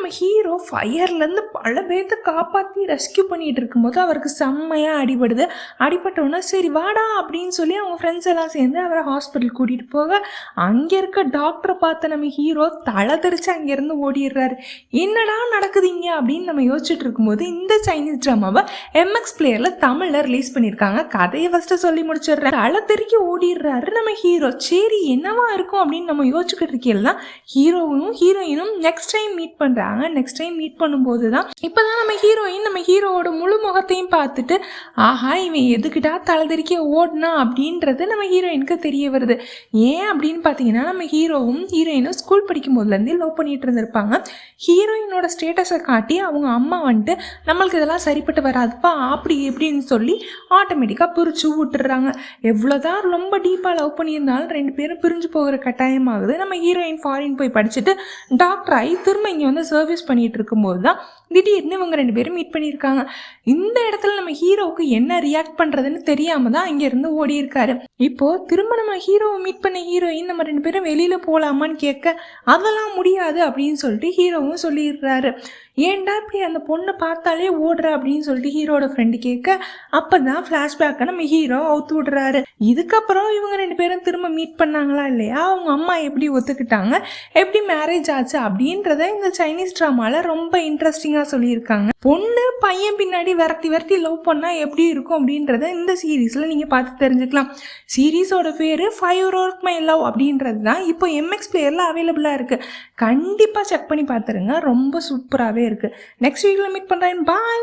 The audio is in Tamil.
நம்ம ஹீரோ ஃபயர்லேருந்து பல பேர்த்த காப்பாற்றி ரெஸ்கியூ பண்ணிகிட்டு இருக்கும்போது அவருக்கு செம்மையாக அடிபடுது. அடிபட்டோன்னா சரி வாடா அப்படின்னு சொல்லி அவங்க ஃப்ரெண்ட்ஸ் எல்லாம் சேர்ந்து அவரை ஹாஸ்பிட்டல் கூட்டிகிட்டு போக அங்கே இருக்க டாக்டரை பார்த்த நம்ம ஹீரோ தலை தெரிச்சு அங்கேருந்து ஓடிடுறாரு. என்னடா நடக்குதுங்க அப்படின்னு நம்ம யோசிச்சுட்டு இருக்கும்போது இந்த சைனீஸ் ட்ராமாவை MX பிளேயரில் தமிழில் ரிலீஸ் பண்ணியிருக்காங்க. கதையை ஃபஸ்ட்டு சொல்லி முடிச்சிடுறேன். தலை தெறிக்க ஓடிடுறாரு நம்ம ஹீரோ. சரி என்னவா இருக்கும் அப்படின்னு நம்ம யோசிச்சுக்கிட்டு இருக்கேன்னா ஹீரோவும் ஹீரோயினும் நெக்ஸ்ட் டைம் மீட் பண்ணுறாங்க. நெக்ஸ்ட் டைம் மீட் பண்ணும்போது தான் இப்போ தான் நம்ம ஹீரோயின் நம்ம ஹீரோவோட முழு முகத்தையும் பார்த்துட்டு ஆஹா இவன் எதுக்கிட்டா தலைதறிக்க ஓடனா அப்படின்றது நம்ம ஹீரோயினுக்கு தெரிய வருது. ஏன் அப்படின்னு பார்த்தீங்கன்னா நம்ம ஹீரோவும் ஹீரோயினும் ஸ்கூல் படிக்கும் போதுலேருந்தே லவ் பண்ணிட்டு இருந்திருப்பாங்க. ஹீரோயினோட ஸ்டேட்டஸை காட்டி அவங்க அம்மா வந்துட்டு நம்மளுக்கு இதெல்லாம் சரிப்பட்டு வராதுப்பா அப்படி எப்படின்னு சொல்லி ஆட்டோமேட்டிக்காக பிரித்து விட்டுறாங்க. எவ்வளோதான் ரொம்ப டீப்பாக லவ் பண்ணியிருந்தாலும் ரெண்டு பேரும் பிரிஞ்சு போகிற கட்டாயமாகுது. நம்ம ஹீரோயின் ஃபாரின் போய் படிச்சுட்டு டாக்டர் ஆகி திரும்ப இங்கே வந்து சர்வீஸ் பண்ணிகிட்டு இருக்கும்போது தான் திடீர்னு இவங்க ரெண்டு பேரும் மீட் பண்ணியிருக்காங்க. இந்த இடத்துல நம்ம ஹீரோவுக்கு என்ன ரியாக்ட் பண்ணுறதுன்னு தெரியாமல் தான் இங்கேருந்து ஓடி இருக்காரு. இப்போது திரும்ப நம்ம ஹீரோவை மீட் பண்ண ஹீரோயின் நம்ம ரெண்டு பேரும் வெளியில் போகலாமான்னு கேட்க அதெல்லாம் முடியாது அப்படின்னு சொல்லிட்டு ஹீரோவும் சொல்லிடுறாரு. ஏன்டா இப்படி அந்த பொண்ணை பார்த்தாலே ஓடுற அப்படின்னு சொல்லிட்டு ஹீரோட ஃப்ரெண்டு கேட்க அப்போ தான் ஃப்ளாஷ்பேக்கை நம்ம ஹீரோ அவுத்து விடுறாரு. இதுக்கப்புறம் இவங்க ரெண்டு பேரும் திரும்ப மீட் பண்ணாங்களா இல்லையா, அவங்க அம்மா எப்படி ஒத்துக்கிட்டாங்க, எப்படி மேரேஜ் ஆச்சு அப்படின்றத இந்த சைனீஸ் ட்ராமாவில் ரொம்ப இன்ட்ரெஸ்டிங்காக சொல்லியிருக்காங்க. பொண்ணு பையன் பின்னாடி விரட்டி லவ் பண்ணால் எப்படி இருக்கும் அப்படின்றத இந்த சீரீஸில் நீங்கள் பார்த்து தெரிஞ்சுக்கலாம். சீரீஸோட பேர் 5 Road My Love அப்படின்றது தான் இப்போ MX பிளேயரில் அவைலபிளாக இருக்குது. கண்டிப்பாக செக் பண்ணி பார்த்துருங்க. ரொம்ப சூப்பராகவே இருக்குது. நெக்ஸ்ட் வீக்கில் மீட் பண்ணுறேன். பாய்.